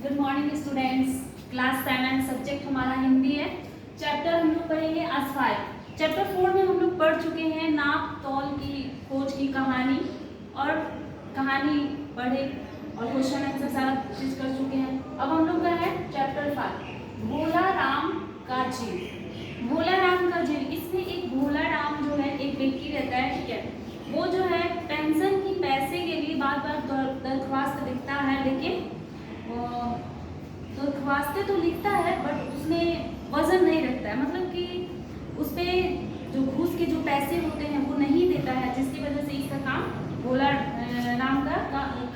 Good morning students. Class 7 subject हमारा हिंदी है। Chapter हम लोग पढ़ेंगे आज 5। चैप्टर 4 में हम लोग पढ़ चुके हैं नाप तौल की खोज की कहानी, और कहानी पढ़े और क्वेश्चन आंसर सारा चीज कर चुके हैं। अब हम लोग का है चैप्टर 5, भोला राम का जीव। भोला राम का जीव, इसमें एक भोला राम जो है एक व्यक्ति रहता है, ठीक है। वो जो है पेंशन की पैसे के लिए बार बार दरख्वास्त लिखता है, लेकिन दरख्वास्तें तो लिखता है बट उसमें वजन नहीं रखता है, मतलब कि उस पर जो घूस के जो पैसे होते हैं वो नहीं देता है, जिसकी वजह से इसका काम भोला राम का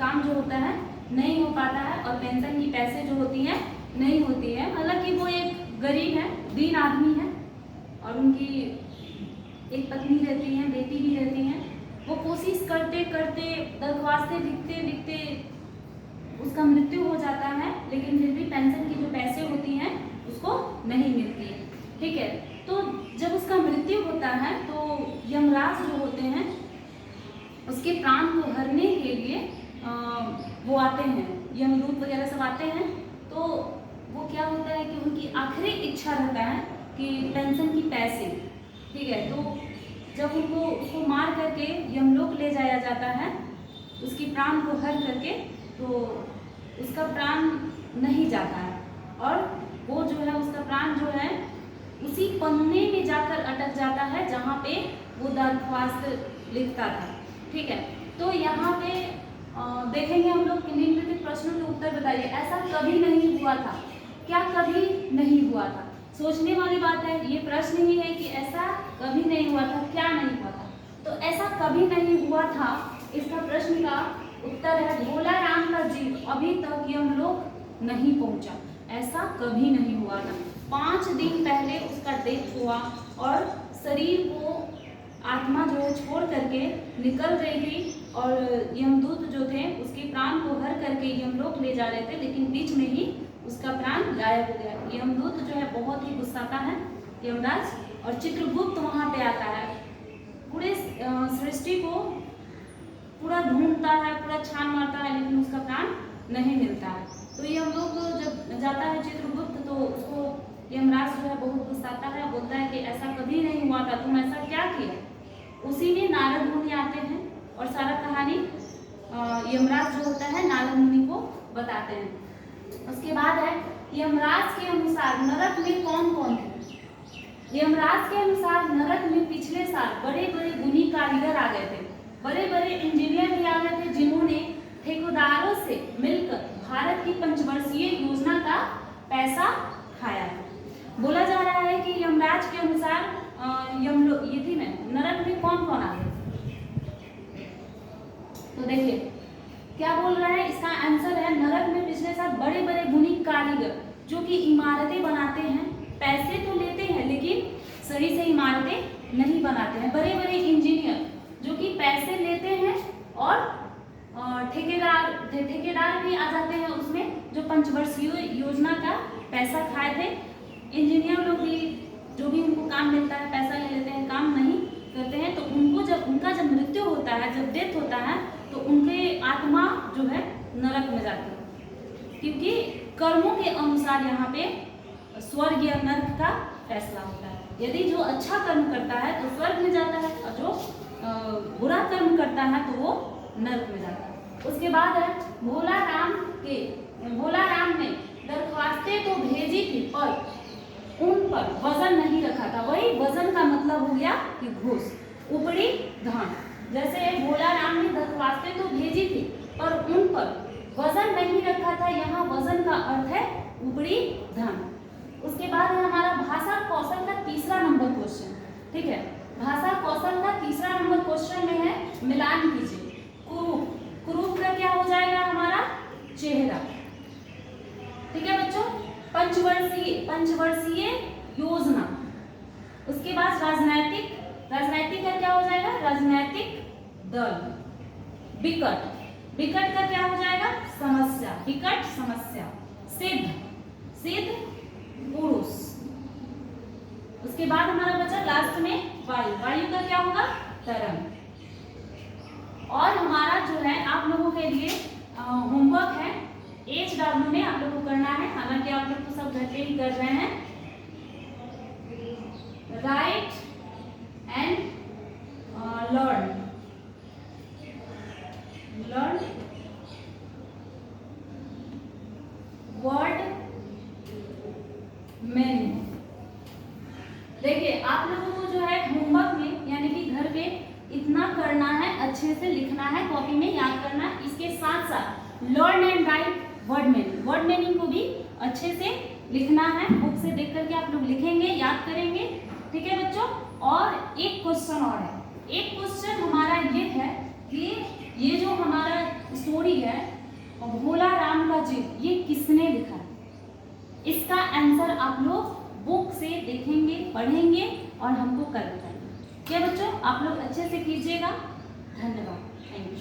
काम जो होता है नहीं हो पाता है, और पेंशन की पैसे जो होती हैं नहीं होती है। हालांकि वो एक गरीब है, दीन आदमी है, और उनकी एक पत्नी रहती है, बेटी भी रहती है। वो कोशिश करते करते दरख्वास्तें लिखते लिखते उसका मृत्यु हो जाता है, लेकिन फिर भी पेंशन की जो पैसे होती हैं उसको नहीं मिलती है, ठीक है। तो जब उसका मृत्यु होता है तो यमराज जो होते हैं उसके प्राण को हरने के लिए वो आते हैं, यमदूत वगैरह सब आते हैं। तो वो क्या होता है कि उनकी आखिरी इच्छा रहता है कि पेंशन की पैसे, ठीक है। तो जब उसको मार करके यमलोक ले जाया जाता है, उसकी प्राण को हर करके, तो उसका प्राण नहीं जाता है, और वो जो है उसका प्राण जो है उसी पन्ने में जाकर अटक जाता है जहाँ पे वो दरख्वास्त लिखता था, ठीक है। तो यहाँ पे देखेंगे हम लोग कि निम्नलिखित प्रश्नों के उत्तर बताइए। ऐसा कभी नहीं हुआ था, क्या कभी नहीं हुआ था? सोचने वाली बात है, ये प्रश्न ही है कि ऐसा कभी नहीं हुआ था, क्या नहीं हुआ था। तो ऐसा कभी नहीं हुआ था, इसका प्रश्न का उत्तर है भोला राम का जीव अभी तक यमलोक नहीं पहुंचा। ऐसा कभी नहीं हुआ था। 5 दिन पहले उसका डेथ हुआ, और शरीर को आत्मा जो है छोड़ करके निकल रही थी, और यमदूत जो थे उसके प्राण को हर करके यमलोक ले जा रहे थे, लेकिन बीच में ही उसका प्राण गायब हो गया। यमदूत जो है बहुत ही गुस्साता है, यमराज, और चित्रगुप्त वहाँ पे आता है, पूरे सृष्टि को पूरा ढूंढता है, पूरा छान मारता है, लेकिन उसका प्राण नहीं मिलता है। तो ये हम लोग जब जाता है चित्रगुप्त, तो उसको यमराज जो है बहुत गुस्साता है, बोलता है कि ऐसा कभी नहीं हुआ था, तुम ऐसा क्या किया। उसी में नारद मुनि आते हैं और सारा कहानी यमराज जो होता है नारद मुनि को बताते हैं। उसके बाद है यमराज के अनुसार नरक में कौन कौन थे। यमराज के अनुसार नरक में पिछले साल बड़े बड़े गुणी कारीगर आ गए थे, बड़े बड़े इंजीनियर भी आ गए थे, जिन्होंने ठेकेदारों से मिलकर भारत की 5 वर्षीय योजना का पैसा खाया था। बोला जा रहा है कि यमराज के अनुसार यदि में नरक में कौन कौन आ गए। तो देखिए क्या बोल रहा है, इसका आंसर है नरक में पिछले साल बड़े बड़े गुणी कारीगर, जो कि इमारतें बनाते हैं, पैसे तो लेते हैं लेकिन सही से इमारतें नहीं बनाते हैं। बड़े बड़े इंजीनियर जो कि पैसे लेते हैं, और ठेकेदार भी आ जाते हैं उसमें, जो 5 वर्षीय योजना का पैसा खाए थे। इंजीनियर लोग भी जो भी उनको काम मिलता है पैसा ले लेते हैं, काम नहीं करते हैं। तो उनका जब मृत्यु होता है, जब डेथ होता है, तो उनके आत्मा जो है नरक में जाती है, क्योंकि कर्मों के अनुसार यहाँ पे स्वर्ग या नरक का फैसला होता है। यदि जो अच्छा कर्म करता है तो स्वर्ग में जाता है, और जो बुरा कर्म करता है तो वो नरक में जाता है। उसके बाद है भोला राम ने दरख्वास्तें तो भेजी थी, पर उन पर वजन नहीं रखा था। वही वजन का मतलब हो गया कि घूस, ऊपरी धन। जैसे भोला राम ने दरख्वास्तें तो भेजी थी, पर उन पर वजन नहीं रखा था। यहाँ वजन का अर्थ है ऊपरी धन। उसके बाद है हमारा भाषा कौशल का तीसरा नंबर क्वेश्चन, ठीक है। भाषा कौशल का तीसरा नंबर क्वेश्चन में है मिलान कीजिए। कुरूप का क्या हो जाएगा हमारा चेहरा, ठीक है बच्चों। पंचवर्षीय योजना। उसके बाद राजनैतिक का क्या हो जाएगा, राजनैतिक दल। विकट का क्या हो जाएगा, समस्या, विकट समस्या। सिद्ध पुरुष। उसके बाद हमारा बचा लास्ट में वायु का क्या होगा, तरंग। और हमारा जो है आप लोगों के लिए होमवर्क है, HW में आप लोग को करना है, हालांकि आप लोग तो सब घर पे ही कर रहे हैं। Right and learn word meaning. देखिए आप लोगों को जो है होमवर्क में यानी कि घर पे इतना करना है, अच्छे से लिखना है, कॉपी में याद करना है। इसके साथ साथ learn and right word meaning, word meaning को भी अच्छे से लिखना है। बुक से देख करके आप लोग लिखेंगे, याद करेंगे, ठीक है बच्चों। और एक क्वेश्चन और है, एक क्वेश्चन हमारा ये है कि ये जो हमारा स्टोरी है भोला राम का जिद, ये किसने लिखा है? इसका आंसर आप लोग बुक से देखेंगे, पढ़ेंगे और हमको कर बताएंगे। क्या बच्चों, आप लोग अच्छे से कीजिएगा। धन्यवाद, थैंक यू।